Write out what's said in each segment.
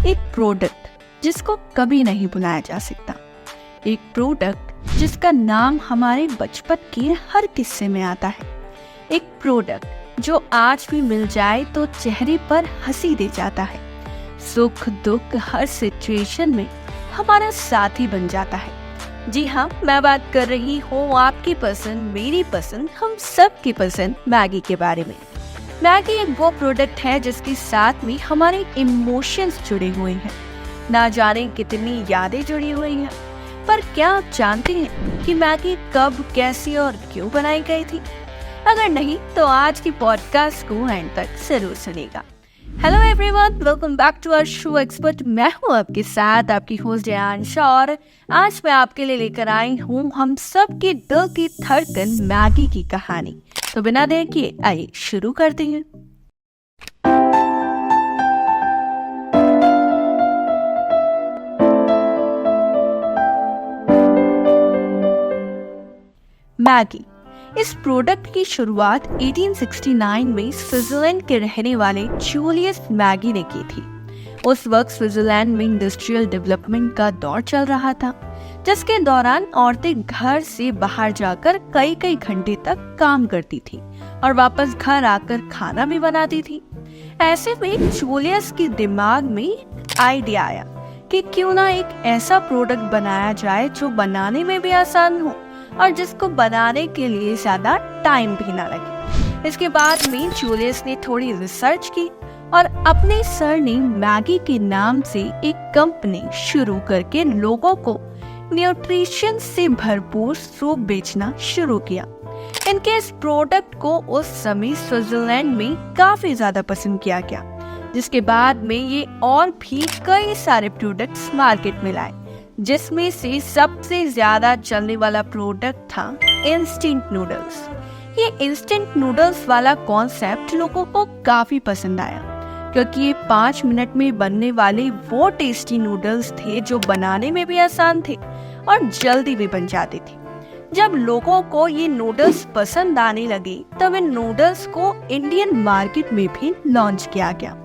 एक प्रोडक्ट जिसको कभी नहीं भुलाया जा सकता, एक प्रोडक्ट जिसका नाम हमारे बचपन के हर किस्से में आता है, एक प्रोडक्ट जो आज भी मिल जाए तो चेहरे पर हंसी दे जाता है, सुख दुख हर सिचुएशन में हमारा साथी बन जाता है। जी हाँ, मैं बात कर रही हूँ आपकी पसंद, मेरी पसंद, हम सब की पसंद मैगी के बारे में। मैगी एक वो प्रोडक्ट है जिसके साथ में हमारे इमोशंस जुड़े हुए हैं, ना जाने कितनी यादें जुड़ी हुई हैं। पर क्या आप जानते हैं कि मैगी कब, कैसे और क्यों बनाई गई थी? अगर नहीं तो आज की पॉडकास्ट को एंड तक जरूर सुनेगा। Hello everyone, welcome back to our show expert. मैं हूँ आपके साथ आपकी होस्ट जयांशा और आज मैं आपके लिए लेकर आई हूँ हम सब के दिल की धड़कन मैगी की कहानी। तो बिना देर किए आइए शुरू करते हैं। मैगी इस प्रोडक्ट की शुरुआत 1869 में स्विट्जरलैंड के रहने वाले जूलियस मैगी ने की थी। उस वक्त स्विट्जरलैंड में इंडस्ट्रियल डेवलपमेंट का दौर चल रहा था, जिसके दौरान औरतें घर से बाहर जाकर कई कई घंटे तक काम करती थी और वापस घर आकर खाना भी बनाती थी। ऐसे में जूलियस के दिमाग में आइडिया आया कि क्यों ना एक ऐसा प्रोडक्ट बनाया जाए जो बनाने में भी आसान हो और जिसको बनाने के लिए ज्यादा टाइम भी ना लगे। इसके बाद में जूलियस ने थोड़ी रिसर्च की और अपने सरनेम मैगी के नाम से एक कंपनी शुरू करके लोगों को न्यूट्रिशन से भरपूर सूप बेचना शुरू किया। इनके इस प्रोडक्ट को उस समय स्विट्जरलैंड में काफी ज्यादा पसंद किया गया, जिसके बाद में ये और भी कई सारे प्रोडक्ट्स मार्केट में लाए, जिसमें से सबसे ज्यादा चलने वाला प्रोडक्ट था इंस्टेंट नूडल्स। ये इंस्टेंट नूडल्स वाला कॉन्सेप्ट लोगों को काफी पसंद आया, क्योंकि ये 5 मिनट में बनने वाले वो टेस्टी नूडल्स थे जो बनाने में भी आसान थे और जल्दी भी बन जाते थे। जब लोगों को ये नूडल्स पसंद आने लगे तब इन नूडल्स को इंडियन मार्केट में भी लॉन्च किया गया,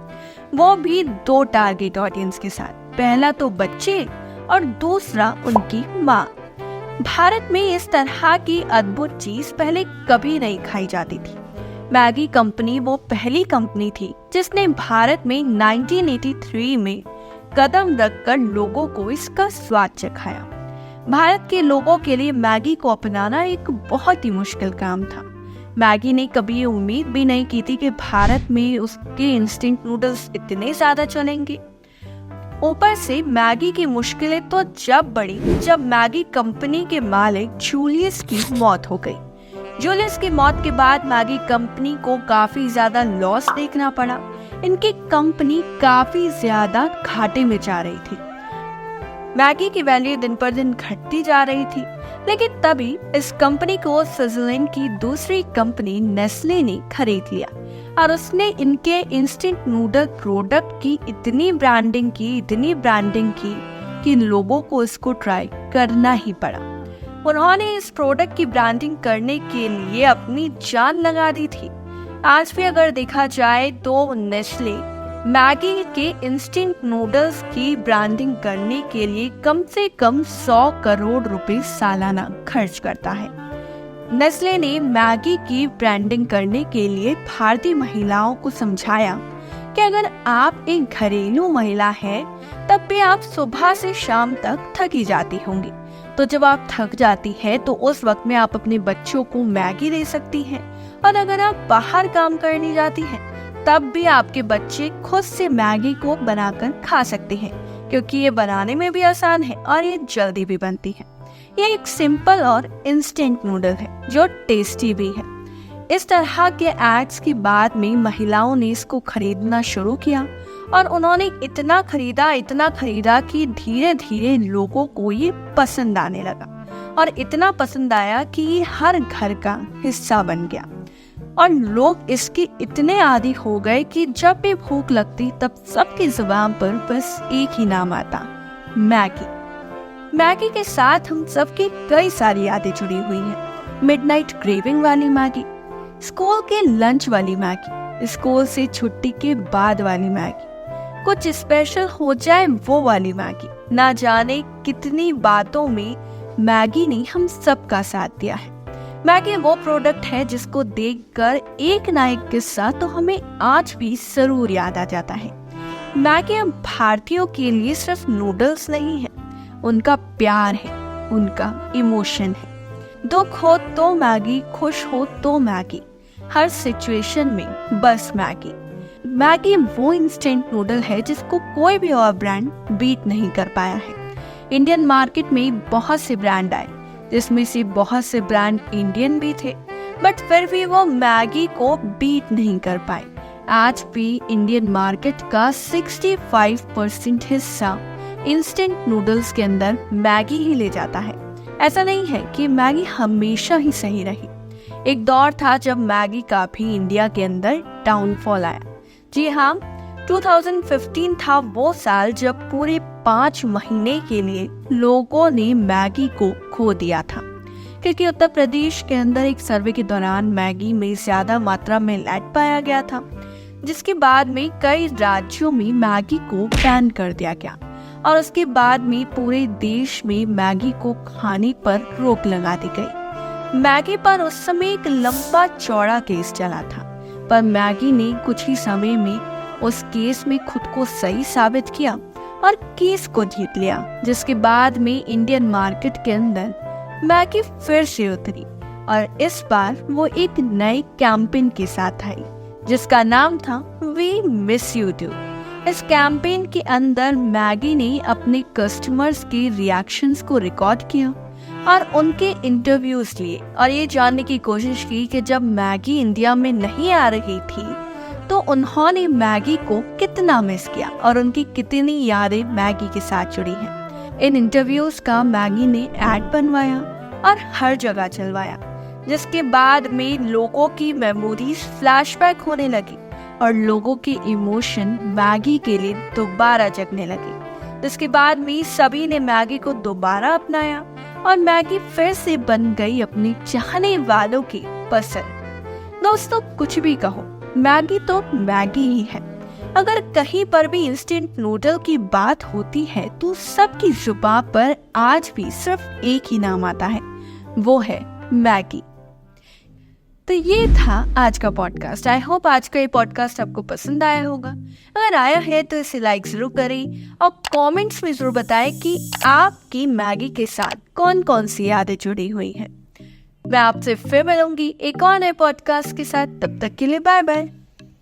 वो भी 2 टारगेट ऑडियंस के साथ। पहला तो बच्चे और दूसरा उनकी माँ। भारत में इस तरह की अद्भुत चीज पहले कभी नहीं खाई जाती थी। मैगी कंपनी वो पहली कंपनी थी जिसने भारत में 1983 में कदम रखकर लोगों को इसका स्वाद चखाया। भारत के लोगों के लिए मैगी को अपनाना एक बहुत ही मुश्किल काम था। मैगी ने कभी ये उम्मीद भी नहीं की थी कि भारत में उसके इंस्टेंट नूडल्स इतने ज्यादा चलेंगे। ऊपर से मैगी की मुश्किलें तो जब बढ़ी जब मैगी कंपनी के मालिक जूलियस की मौत हो गई। जूलियस की मौत के बाद मैगी कंपनी को काफी ज्यादा लॉस देखना पड़ा। इनकी कंपनी काफी ज्यादा घाटे में जा रही थी। मैगी की वैल्यू दिन पर दिन घटती जा रही थी, लेकिन तभी इस कंपनी को स्विट्जरलैंड की दूसरी कंपनी नेस्ले ने खरीद लिया और उसने इनके इंस्टेंट नूडल प्रोडक्ट की इतनी ब्रांडिंग की कि लोगों को इसको ट्राई करना ही पड़ा। उन्होंने इस प्रोडक्ट की ब्रांडिंग करने के लिए अपनी जान लगा दी थी। आज भी अगर देखा जाए तो नेस्ले मैगी के इंस्टेंट नूडल्स की ब्रांडिंग करने के लिए कम से कम 100 करोड़ रुपए सालाना खर्च करता है। नेस्ले ने मैगी की ब्रांडिंग करने के लिए भारतीय महिलाओं को समझाया कि अगर आप एक घरेलू महिला हैं, तब भी आप सुबह से शाम तक थकी जाती होंगी। तो जब आप थक जाती हैं तो उस वक्त में आप अपने बच्चों को मैगी दे सकती हैं, और अगर आप बाहर काम करने जाती हैं तब भी आपके बच्चे खुद से मैगी को बनाकर खा सकते हैं, क्योंकि ये बनाने में भी आसान है और ये जल्दी भी बनती है। ये एक सिंपल और इंस्टेंट नूडल है जो टेस्टी भी है। इस तरह के एड्स के बाद में महिलाओं ने इसको खरीदना शुरू किया और उन्होंने इतना खरीदा कि धीरे धीरे लोगों को ये पसंद आने लगा और इतना पसंद आया कि ये हर घर का हिस्सा बन गया और लोग इसके इतने आदी हो गए कि जब भी भूख लगती तब सबकी जुबान पर बस एक ही नाम आता, मैगी। मैगी के साथ हम सबकी कई सारी यादें जुड़ी हुई हैं। मिडनाइट क्रेविंग वाली मैगी, स्कूल के लंच वाली मैगी, स्कूल से छुट्टी के बाद वाली मैगी, कुछ स्पेशल हो जाए वो वाली मैगी। ना जाने कितनी बातों में मैगी ने हम सबका साथ दिया है। मैगी वो प्रोडक्ट है जिसको देखकर एक ना एक किस्सा तो हमें आज भी जरूर याद आ जाता है। मैगी हम भारतीयों के लिए सिर्फ नूडल्स नहीं है, उनका प्यार है, उनका इमोशन है। दुख हो तो मैगी, खुश हो तो मैगी, हर सिचुएशन में बस मैगी। मैगी वो इंस्टेंट नूडल है जिसको कोई भी और ब्रांड बीट नहीं कर पाया है। इंडियन मार्केट में बहुत से ब्रांड आए, जिसमें से बहुत से ब्रांड इंडियन भी थे, बट फिर भी वो मैगी को बीट नहीं कर पाए। आज भी इंडियन मार्केट का 65% हिस्सा इंस्टेंट नूडल्स के अंदर मैगी ही ले जाता है। ऐसा नहीं है कि मैगी हमेशा ही सही रही। एक दौर था जब मैगी का भी इंडिया के अंदर डाउनफॉल आया। जी हाँ, 2015 था वो साल जब पूरे 5 महीने के लिए लोगों ने मैगी को खो दिया था, क्योंकि उत्तर प्रदेश के अंदर एक सर्वे के दौरान मैगी में ज्यादा मात्रा में लेड पाया गया था, जिसके बाद में कई राज्यों में मैगी को बैन कर दिया गया और उसके बाद में पूरे देश में मैगी को खाने पर रोक लगा दी गई। मैगी पर उस समय एक लंबा चौड़ा केस चला था, पर मैगी ने कुछ ही समय में उस केस में खुद को सही साबित किया और केस को जीत लिया, जिसके बाद में इंडियन मार्केट के अंदर मैगी फिर से उतरी और इस बार वो एक नए कैंपेन के साथ आई, जिसका नाम था वी मिस यू टू। इस कैंपेन के अंदर मैगी ने अपने कस्टमर्स के रिएक्शंस को रिकॉर्ड किया और उनके इंटरव्यूज लिए और ये जानने की कोशिश की कि जब मैगी इंडिया में नहीं आ रही थी तो उन्होंने मैगी को कितना मिस किया और उनकी कितनी यादें मैगी के साथ जुड़ी हैं। इन इंटरव्यूज का मैगी ने ऐड बनवाया और हर जगह चलवाया, जिसके बाद में लोगों की मेमोरीज फ्लैशबैक होने लगी और लोगों के इमोशन मैगी के लिए दोबारा जगने लगे, जिसके बाद में सभी ने मैगी को दोबारा अपनाया और मैगी फिर से बन गई अपने चाहने वालों की पसंद। दोस्तों, कुछ भी कहो, मैगी तो मैगी ही है। अगर कहीं पर भी इंस्टेंट नूडल की बात होती है तो सबकी जुबान पर आज भी सिर्फ एक ही नाम आता है, वो है मैगी। तो ये था आज का पॉडकास्ट। आई होप आज का ये पॉडकास्ट आपको पसंद आया होगा। अगर आया है तो इसे लाइक जरूर करें और कमेंट्स में जरूर बताएं कि आपकी मैगी के साथ कौन कौन सी यादें जुड़ी हुई हैं। मैं आपसे फिर मिलूंगी एक और नए पॉडकास्ट के साथ। तब तक के लिए बाय बाय।